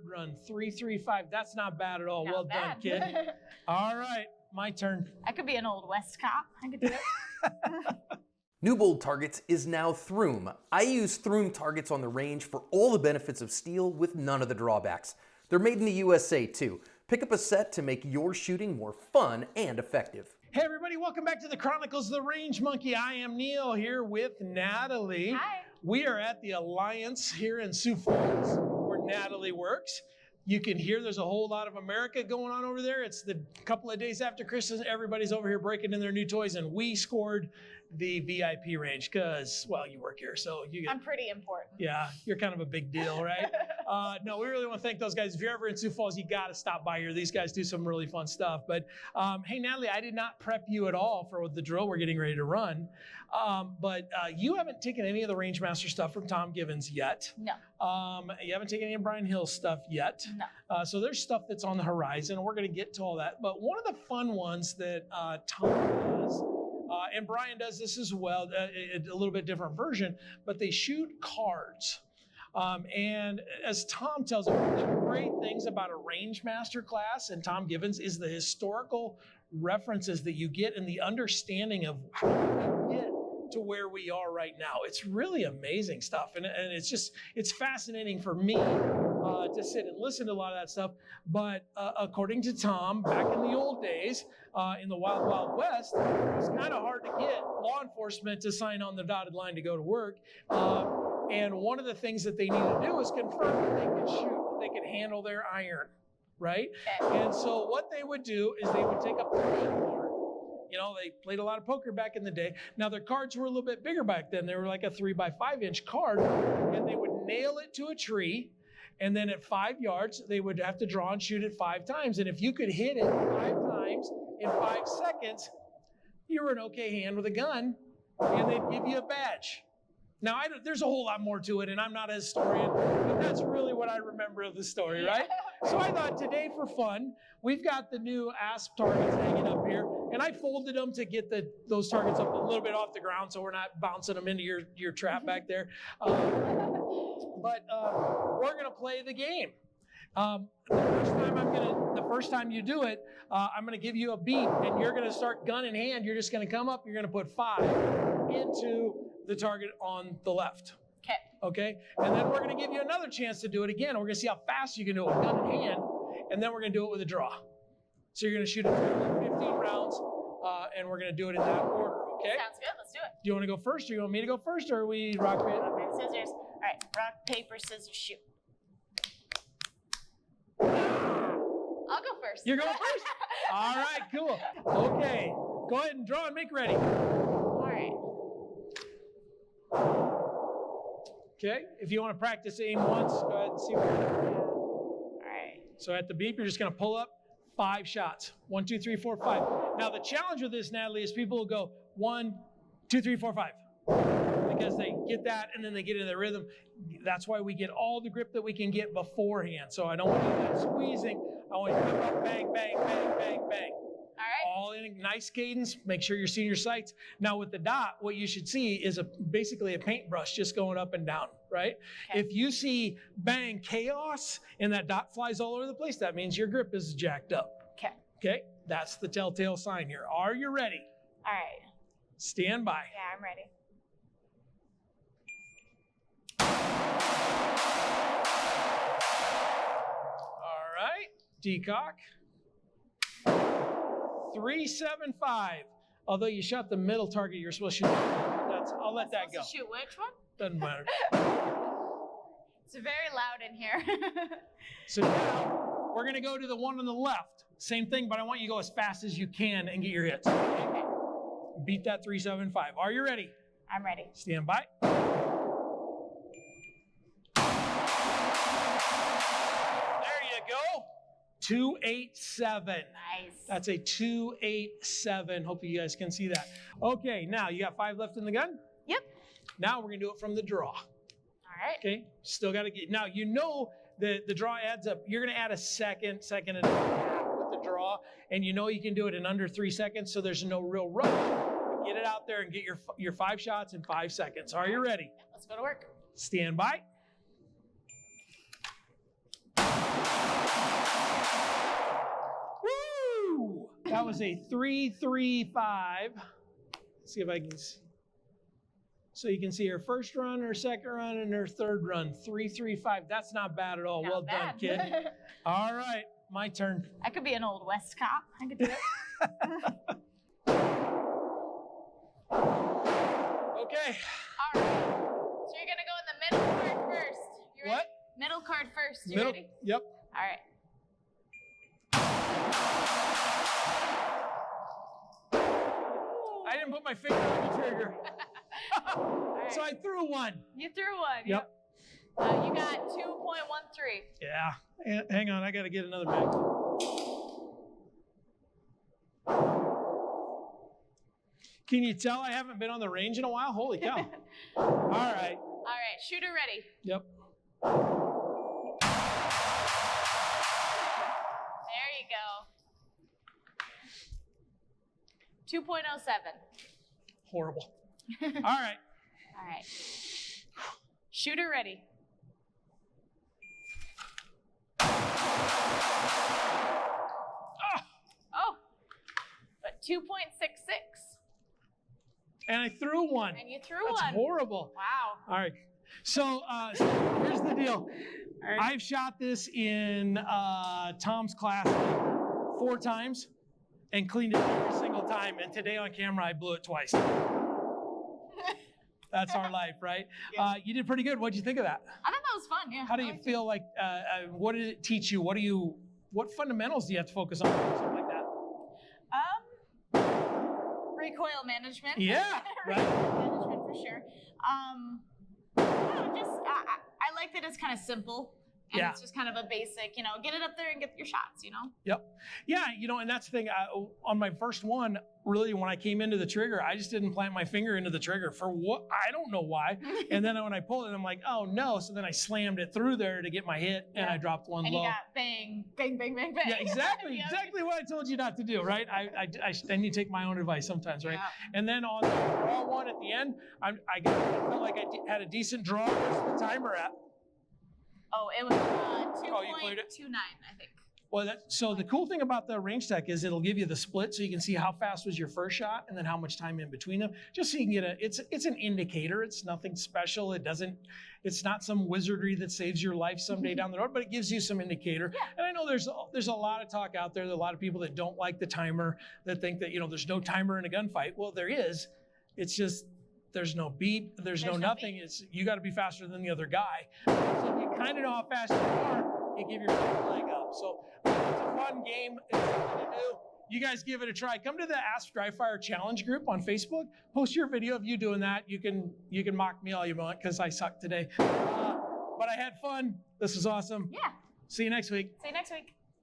run, 3.35. That's not bad at all. Not well bad. done, kid. All right, my turn. I could be an old West cop. I could do it. Newbold Targets is now Throom. I use Throom targets on the range for all the benefits of steel with none of the drawbacks. They're made in the USA too. Pick up a set to make your shooting more fun and effective. Hey everybody, welcome back to the Chronicles of the Range Monkey. I am Neil here with Natalie. Hi. We are at the Alliance here in Sioux Falls where Natalie works. You can hear there's a whole lot of America going on over there. It's the couple of days after Christmas. Everybody's over here breaking in their new toys, and we scored the VIP range because, well, you work here, so you get. I'm pretty important. Yeah, you're kind of a big deal, right? No, we really want to thank those guys. If you're ever in Sioux Falls, you got to stop by here. These guys do some really fun stuff. But hey, Natalie, I did not prep you at all for the drill we're getting ready to run. But you haven't taken any of the Rangemaster stuff from Tom Givens yet. No. You haven't taken any of Brian Hill's stuff yet. No. So there's stuff that's on the horizon, and we're going to get to all that. But one of the fun ones that Tom does, and Brian does this as well, a little bit different version, but they shoot cards. And as Tom tells us, one of the great things about a Rangemaster class and Tom Givens is the historical references that you get and the understanding of how we get to where we are right now. It's really amazing stuff. And it's fascinating for me to sit and listen to a lot of that stuff. But according to Tom, back in the old days, in the Wild Wild West, it was kind of hard to get law enforcement to sign on the dotted line to go to work. And one of the things that they need to do is confirm that they can shoot, that they can handle their iron, right? Okay. And so what they would do is they would take a poker card. You know, they played a lot of poker back in the day. Now their cards were a little bit bigger back then. They were like a 3x5 inch card, and they would nail it to a tree. And then at 5 yards, they would have to draw and shoot it 5 times. And if you could hit it 5 times in 5 seconds, you were an okay hand with a gun, and they'd give you a badge. Now, there's a whole lot more to it, and I'm not a historian, but that's really what I remember of the story, right? So I thought today for fun, we've got the new ASP targets hanging up here, and I folded them to get those targets up a little bit off the ground so we're not bouncing them into your trap back there. But we're going to play the game. The first time you do it, I'm going to give you a beat, and you're going to start gun in hand. You're just going to come up. You're going to put 5 into the target on the left. Okay. Okay? And then we're going to give you another chance to do it again. We're going to see how fast you can do it with gun in hand, and then we're going to do it with a draw. So you're going to shoot a total of 15 rounds, and we're going to do it in that order. Okay? Sounds good. Let's do it. Do you want to go first, or you want me to go first, or are we rock, paper? Rock, paper, scissors. All right. Rock, paper, scissors, shoot. I'll go first. You're going first? All right, cool. Okay. Go ahead and draw and make ready. All right. Okay, if you want to practice aim once, go ahead and see what you're doing. All right. So at the beep, you're just going to pull up 5 shots. 1, 2, 3, 4, 5. Now the challenge with this, Natalie, is people will go 1, 2, 3, 4, 5. Because they get that and then they get into the rhythm. That's why we get all the grip that we can get beforehand. So I don't want you to squeezing. I want you to come up, bang, bang, bang, bang, bang. All right. All in a nice cadence. Make sure you're seeing your sights. Now with the dot, what you should see is basically a paintbrush just going up and down, right? Okay. If you see bang chaos and that dot flies all over the place, that means your grip is jacked up. Okay. Okay? That's the telltale sign here. Are you ready? All right. Stand by. Yeah, I'm ready. All right. Decock. 375. Although you shot the middle target, you're supposed to shoot. I'll let that go. Shoot which one? Doesn't matter. It's very loud in here. So now we're going to go to the one on the left. Same thing, but I want you to go as fast as you can and get your hits. Okay. Beat that 375. Are you ready? I'm ready. Stand by. There you go. 287. Nice. That's a 287. Hopefully you guys can see that. Okay, now you got 5 left in the gun? Yep. Now we're going to do it from the draw. All right. Okay, still got to get, now you know the draw adds up. You're going to add a second and a half with the draw, and you know you can do it in under 3 seconds, so there's no real rush. Get it out there and get your 5 shots in 5 seconds. Are you ready? Let's go to work. Stand by. That was a 3-3-5. Let's see if I can see. So you can see her first run, her second run, and her third run. 3-3-5. That's not bad at all. Not Well done, bad. kid. All right, my turn. I could be an old West cop. I could do it. Okay. All right. So you're gonna go in the middle card first. You ready? What? Middle card first. You Middle. ready? Yep. All right. I didn't put my finger on the trigger. All right. So I threw one. You threw one. Yep. You got 2.13. Yeah. Hang on, I got to get another mag. Can you tell I haven't been on the range in a while? Holy cow. All right. All right. Shooter ready. Yep. There you go. 2.07. Horrible. All right. All right. Shooter ready. Oh, but 2.66. And I threw one. And you threw That's one. horrible. Wow. All right. So here's the deal. All right. I've shot this in Tom's class 4 times and cleaned it every single time. And today on camera, I blew it twice. That's our life, right? Yeah. You did pretty good. What'd you think of that? I thought that was fun. Yeah. How do you feel like? What did it teach you? What fundamentals do you have to focus on? Something like that. Recoil management. Yeah, right. Recoil management for sure. I don't know, just I like that it's kind of simple. And Yeah. it's just kind of a basic, get it up there and get your shots, Yep. Yeah, and that's the thing. On my first one, really, when I came into the trigger, I just didn't plant my finger into the trigger for what I don't know why. And then when I pulled it, I'm like, oh no! So then I slammed it through there to get my hit, and Yeah. I dropped one And low. you got bang, bang, bang, bang, bang. Yeah, exactly, Yeah. exactly what I told you not to do, right? I need to take my own advice sometimes, right? Yeah. And then on the draw one at the end, I felt like I had a decent draw. Where's the timer at? Oh, it was 2.29, 2.29, I think. Well, so the cool thing about the range tech is it'll give you the split, so you can see how fast was your first shot and then how much time in between them, just so you can get it's an indicator. It's nothing special. It's not some wizardry that saves your life someday down the road, but it gives you some indicator. Yeah. And I know there's a lot of talk out there. There are a lot of people that don't like the timer, that think that there's no timer in a gunfight. Well, there is. It's just there's no beep. There's no nothing. beep. It's you got to be faster than the other guy. So if you kind of know how fast you are, you give yourself a leg up. So it's a fun game. It's something to do. You guys give it a try. Come to the Ask Dry Fire Challenge group on Facebook. Post your video of you doing that. You can mock me all you want because I suck today. But I had fun. This was awesome. Yeah. See you next week. See you next week.